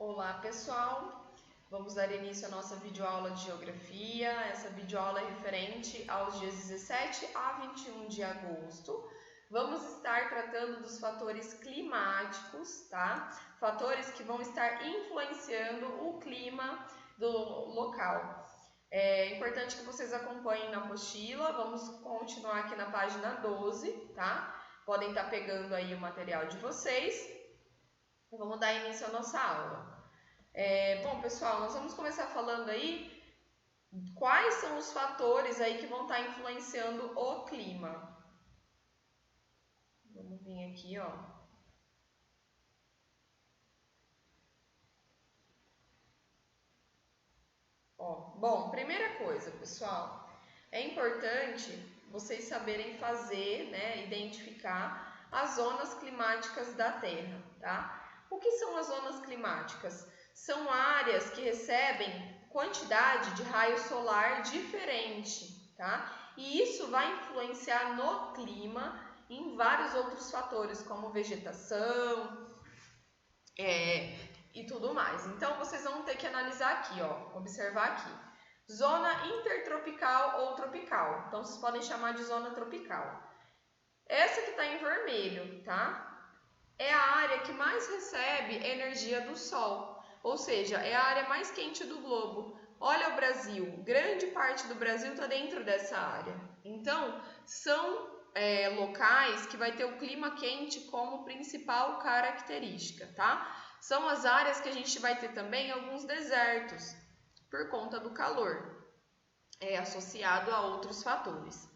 Olá pessoal, vamos dar início à nossa videoaula de Geografia. Essa videoaula é referente aos dias 17 a 21 de agosto. Vamos estar tratando dos fatores climáticos, tá? Fatores que vão estar influenciando o clima do local. É importante que vocês acompanhem na apostila. Vamos continuar aqui na página 12, tá? Podem estar pegando aí o material de vocês. Vamos dar início à nossa aula. Bom, pessoal, nós vamos começar falando aí quais são os fatores aí que vão estar influenciando o clima. Vamos vir aqui, ó. Bom, primeira coisa, pessoal, é importante vocês saberem fazer, né, identificar as zonas climáticas da Terra, tá? O que são as zonas climáticas? São áreas que recebem quantidade de raio solar diferente, tá? E isso vai influenciar no clima em vários outros fatores, como vegetação e tudo mais. Então, vocês vão ter que analisar aqui, ó, observar aqui. Zona intertropical ou tropical. Então, vocês podem chamar de zona tropical. Essa que está em vermelho, tá? É a área que mais recebe energia do Sol. Ou seja, é a área mais quente do globo. Olha o Brasil, grande parte do Brasil está dentro dessa área. Então, são locais que vai ter o clima quente como principal característica, tá? São as áreas que a gente vai ter também alguns desertos, por conta do calor, associado a outros fatores.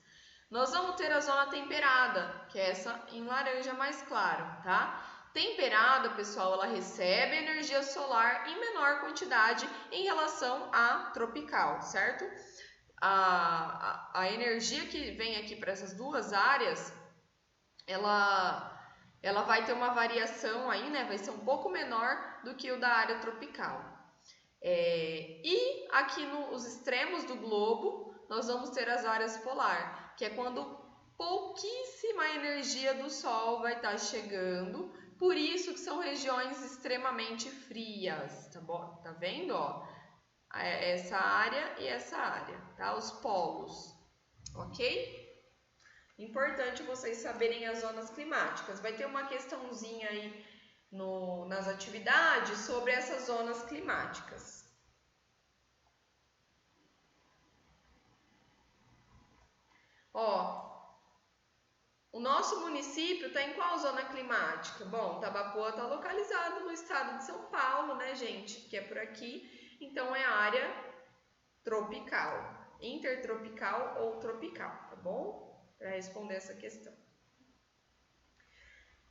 Nós vamos ter a zona temperada, que é essa em laranja mais claro, tá? Temperada, pessoal, ela recebe energia solar em menor quantidade em relação à tropical, certo? A energia que vem aqui para essas duas áreas, ela vai ter uma variação aí, né? Vai ser um pouco menor do que o da área tropical. E aqui nos extremos do globo, nós vamos ter as áreas polar, que é quando pouquíssima energia do Sol vai estar chegando. Por isso que são regiões extremamente frias, tá bom? Tá vendo, ó? Essa área e essa área, tá? Os polos, ok? Importante vocês saberem as zonas climáticas. Vai ter uma questãozinha aí nas atividades sobre essas zonas climáticas. O nosso município está em qual zona climática? Bom, Tabapuã está localizado no estado de São Paulo, né, gente? Que é por aqui. Então, é a área tropical, intertropical ou tropical, tá bom? Para responder essa questão.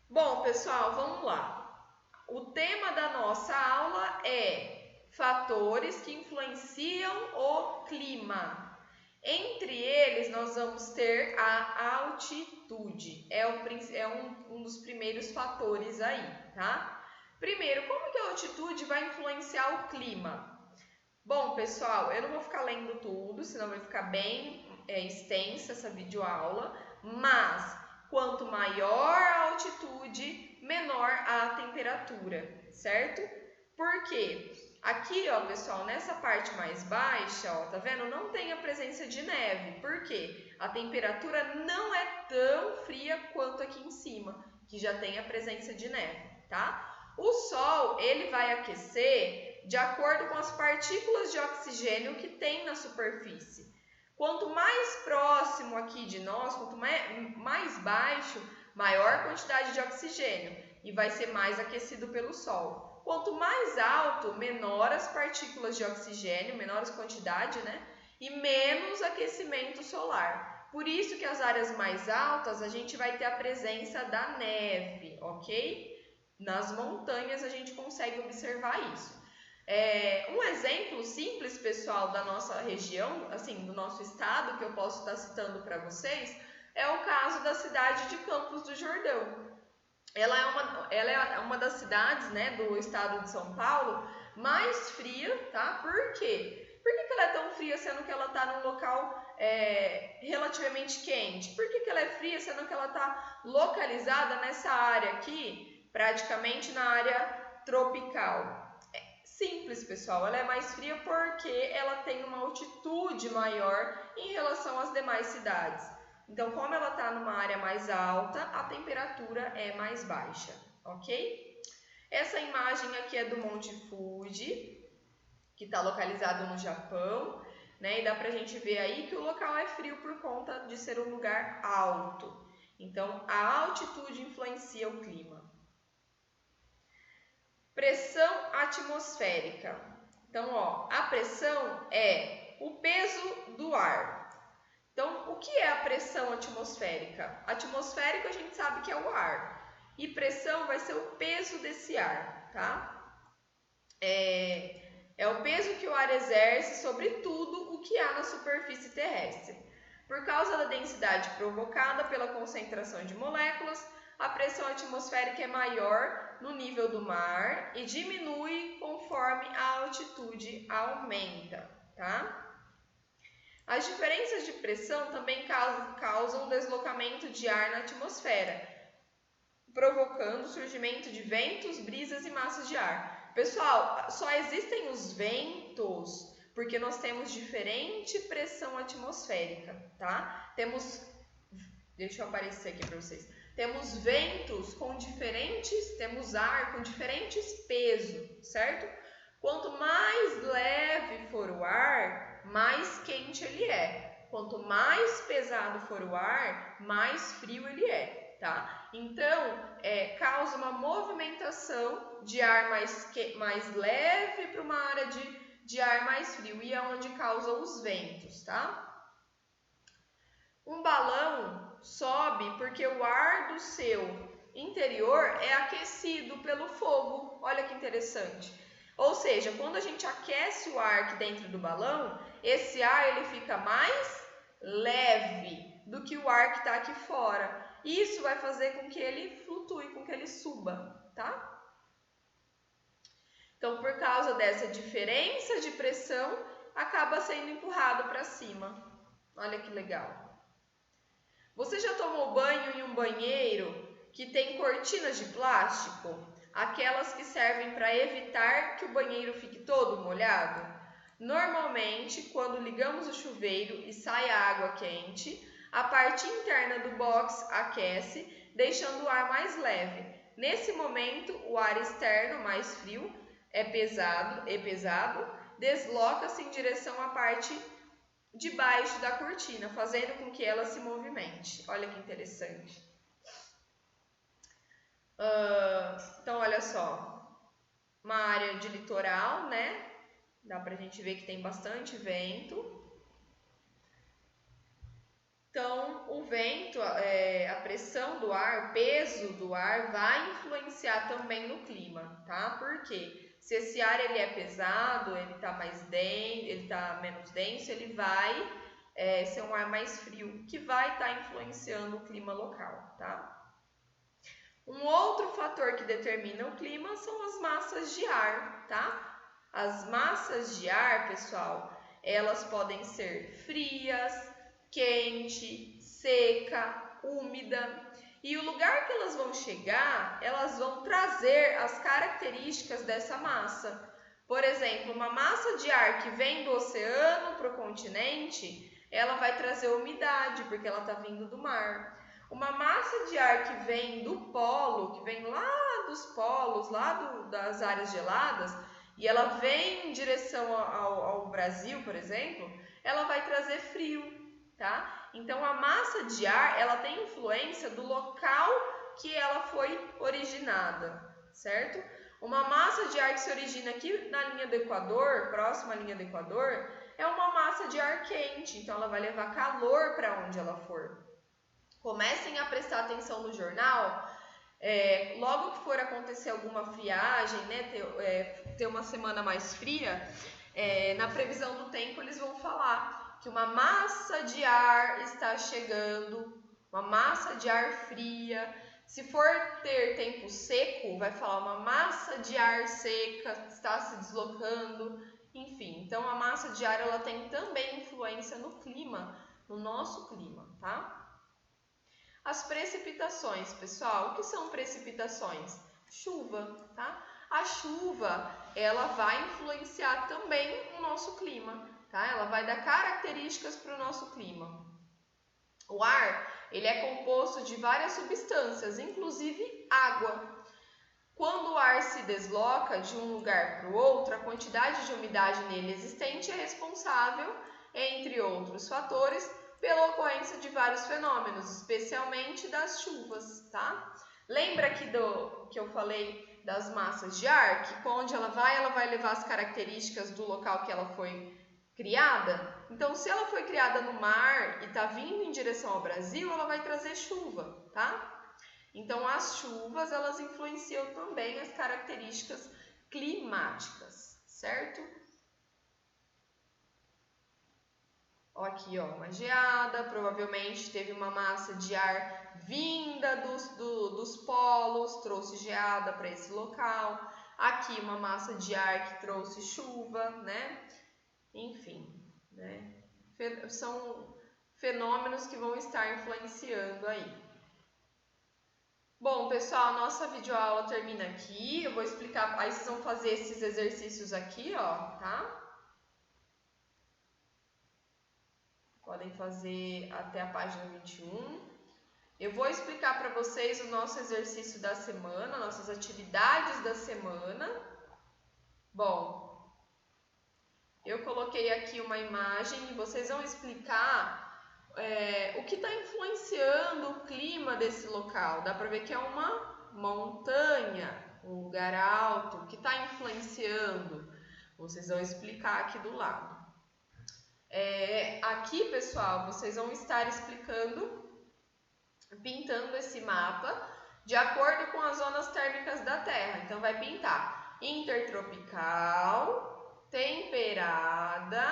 Bom, pessoal, vamos lá. O tema da nossa aula é fatores que influenciam o clima. Entre eles, nós vamos ter a altitude. É um dos primeiros fatores aí, tá? Primeiro, como que a altitude vai influenciar o clima? Bom, pessoal, eu não vou ficar lendo tudo, senão vai ficar bem extensa essa videoaula, mas quanto maior a altitude, menor a temperatura, certo? Por quê? Aqui, ó, pessoal, nessa parte mais baixa, ó, tá vendo? Não tem a presença de neve. Por quê? A temperatura não é tão fria quanto aqui em cima, que já tem a presença de neve, tá? O Sol, ele vai aquecer de acordo com as partículas de oxigênio que tem na superfície. Quanto mais próximo aqui de nós, quanto mais baixo, maior quantidade de oxigênio e vai ser mais aquecido pelo Sol. Quanto mais alto, menor as partículas de oxigênio, menor a quantidade, né? E menos aquecimento solar. Por isso que as áreas mais altas a gente vai ter a presença da neve, ok? Nas montanhas a gente consegue observar isso. Um exemplo simples, pessoal, da nossa região, assim, do nosso estado, que eu posso estar citando para vocês, é o caso da cidade de Campos do Jordão. Ela é uma das cidades, né, do estado de São Paulo mais fria, tá? Por quê? Por que ela é tão fria, sendo que ela está num local relativamente quente? Por que ela é fria, sendo que ela está localizada nessa área aqui, praticamente na área tropical? Simples, pessoal. Ela é mais fria porque ela tem uma altitude maior em relação às demais cidades. Então, como ela está numa área mais alta, a temperatura é mais baixa, ok? Essa imagem aqui é do Monte Fuji, que está localizado no Japão, né? E dá pra gente ver aí que o local é frio por conta de ser um lugar alto. Então, a altitude influencia o clima. Pressão atmosférica. Então, ó, a pressão é o peso do ar. Então, o que é a pressão atmosférica? Atmosférico a gente sabe que é o ar. E pressão vai ser o peso desse ar, tá? É o peso que o ar exerce sobre tudo o que há na superfície terrestre. Por causa da densidade provocada pela concentração de moléculas, a pressão atmosférica é maior no nível do mar e diminui conforme a altitude aumenta, tá? As diferenças de pressão também causam deslocamento de ar na atmosfera, provocando o surgimento de ventos, brisas e massas de ar. Pessoal, só existem os ventos porque nós temos diferente pressão atmosférica, tá? Deixa eu aparecer aqui para vocês. Temos ventos com temos ar com diferentes pesos, certo? Quanto mais leve for o ar, mais quente ele é. Quanto mais pesado for o ar, mais frio ele é, tá? Então, causa uma movimentação de ar mais leve para uma área de ar mais frio, e é onde causam os ventos, tá? Um balão sobe porque o ar do seu interior é aquecido pelo fogo. Olha que interessante. Ou seja, quando a gente aquece o ar aqui dentro do balão, esse ar ele fica mais leve do que o ar que está aqui fora. Isso vai fazer com que ele flutue, com que ele suba, tá? Então, por causa dessa diferença de pressão, acaba sendo empurrado para cima. Olha que legal. Você já tomou banho em um banheiro que tem cortinas de plástico? Aquelas que servem para evitar que o banheiro fique todo molhado? Normalmente, quando ligamos o chuveiro e sai a água quente, a parte interna do box aquece, deixando o ar mais leve. Nesse momento, o ar externo, mais frio, pesado, desloca-se em direção à parte de baixo da cortina, fazendo com que ela se movimente. Olha que interessante. Então, olha só. Uma área de litoral, né? Dá pra gente ver que tem bastante vento. Então, o vento, a pressão do ar, o peso do ar vai influenciar também no clima, tá? Por quê? Se esse ar ele é pesado, ele tá menos denso, ele vai ser um ar mais frio, que vai estar influenciando o clima local, tá? Um outro fator que determina o clima são as massas de ar, tá? As massas de ar, pessoal, elas podem ser frias, quente, seca, úmida. E o lugar que elas vão chegar, elas vão trazer as características dessa massa. Por exemplo, uma massa de ar que vem do oceano para o continente, ela vai trazer umidade, porque ela está vindo do mar. Uma massa de ar que vem do polo, que vem lá dos polos, das áreas geladas, e ela vem em direção ao Brasil, por exemplo, ela vai trazer frio. Tá? Então, a massa de ar, ela tem influência do local que ela foi originada, certo? Uma massa de ar que se origina aqui na linha do Equador, próxima à linha do Equador, é uma massa de ar quente, então ela vai levar calor para onde ela for. Comecem a prestar atenção no jornal, logo que for acontecer alguma friagem, né, ter uma semana mais fria, na previsão do tempo eles vão falar que uma massa de ar está chegando, uma massa de ar fria. Se for ter tempo seco, vai falar uma massa de ar seca está se deslocando, enfim. Então, a massa de ar ela tem também influência no clima, no nosso clima, tá? As precipitações, pessoal, o que são precipitações? Chuva, tá? a chuva, ela vai influenciar também o nosso clima, tá? Ela vai dar características para o nosso clima. O ar, ele é composto de várias substâncias, inclusive água. Quando o ar se desloca de um lugar para o outro, a quantidade de umidade nele existente é responsável, entre outros fatores, pela ocorrência de vários fenômenos, especialmente das chuvas, tá? Lembra aqui que eu falei das massas de ar, que onde ela vai levar as características do local que ela foi criada? Então, se ela foi criada no mar e está vindo em direção ao Brasil, ela vai trazer chuva, tá? Então, as chuvas, elas influenciam também as características climáticas, certo? Ó, aqui, ó, uma geada, provavelmente teve uma massa de ar vinda dos polos, trouxe geada para esse local. Aqui, uma massa de ar que trouxe chuva, né? Enfim, né? São fenômenos que vão estar influenciando aí. Bom, pessoal, a nossa videoaula termina aqui. Eu vou explicar, aí vocês vão fazer esses exercícios aqui, ó, tá? Podem fazer até a página 21. Eu vou explicar para vocês o nosso exercício da semana, nossas atividades da semana. Bom, eu coloquei aqui uma imagem e vocês vão explicar o que está influenciando o clima desse local. Dá para ver que é uma montanha, um lugar alto, que está influenciando. Vocês vão explicar aqui do lado. Aqui, pessoal, vocês vão estar pintando esse mapa de acordo com as zonas térmicas da Terra. Então, vai pintar intertropical, temperada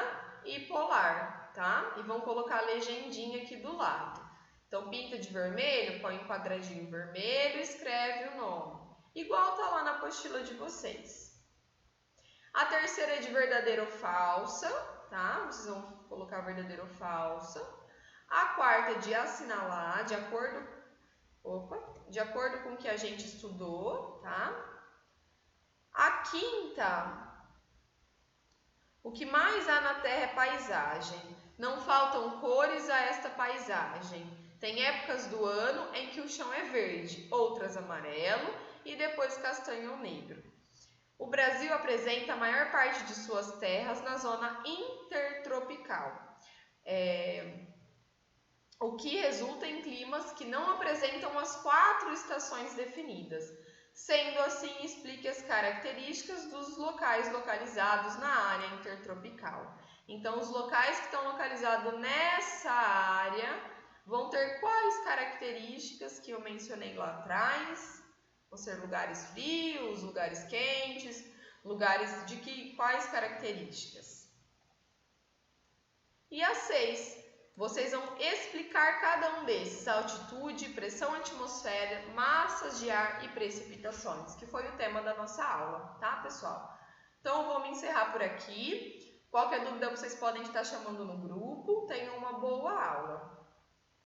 e polar. Tá? E vão colocar a legendinha aqui do lado. Então, pinta de vermelho, põe um quadradinho vermelho e escreve o nome. Igual tá lá na apostila de vocês. A terceira é de verdadeira ou falsa, tá? Vocês vão colocar verdadeira ou falsa. A quarta é de assinalar, de acordo com o que a gente estudou, tá? A quinta, o que mais há na Terra é paisagem. Não faltam cores a esta paisagem. Tem épocas do ano em que o chão é verde, outras amarelo e depois castanho ou negro. O Brasil apresenta a maior parte de suas terras na zona intertropical, o que resulta em climas que não apresentam as 4 estações definidas. Sendo assim, explique as características dos locais localizados na área intertropical. Então, os locais que estão localizados nessa área vão ter quais características que eu mencionei lá atrás? Vão ser lugares frios, lugares quentes, lugares de quais características? E a 6, vocês vão explicar cada um desses, altitude, pressão atmosférica, massas de ar e precipitações, que foi o tema da nossa aula, tá, pessoal? Então, eu vou me encerrar por aqui. Qualquer dúvida, vocês podem estar chamando no grupo. Tenham uma boa aula.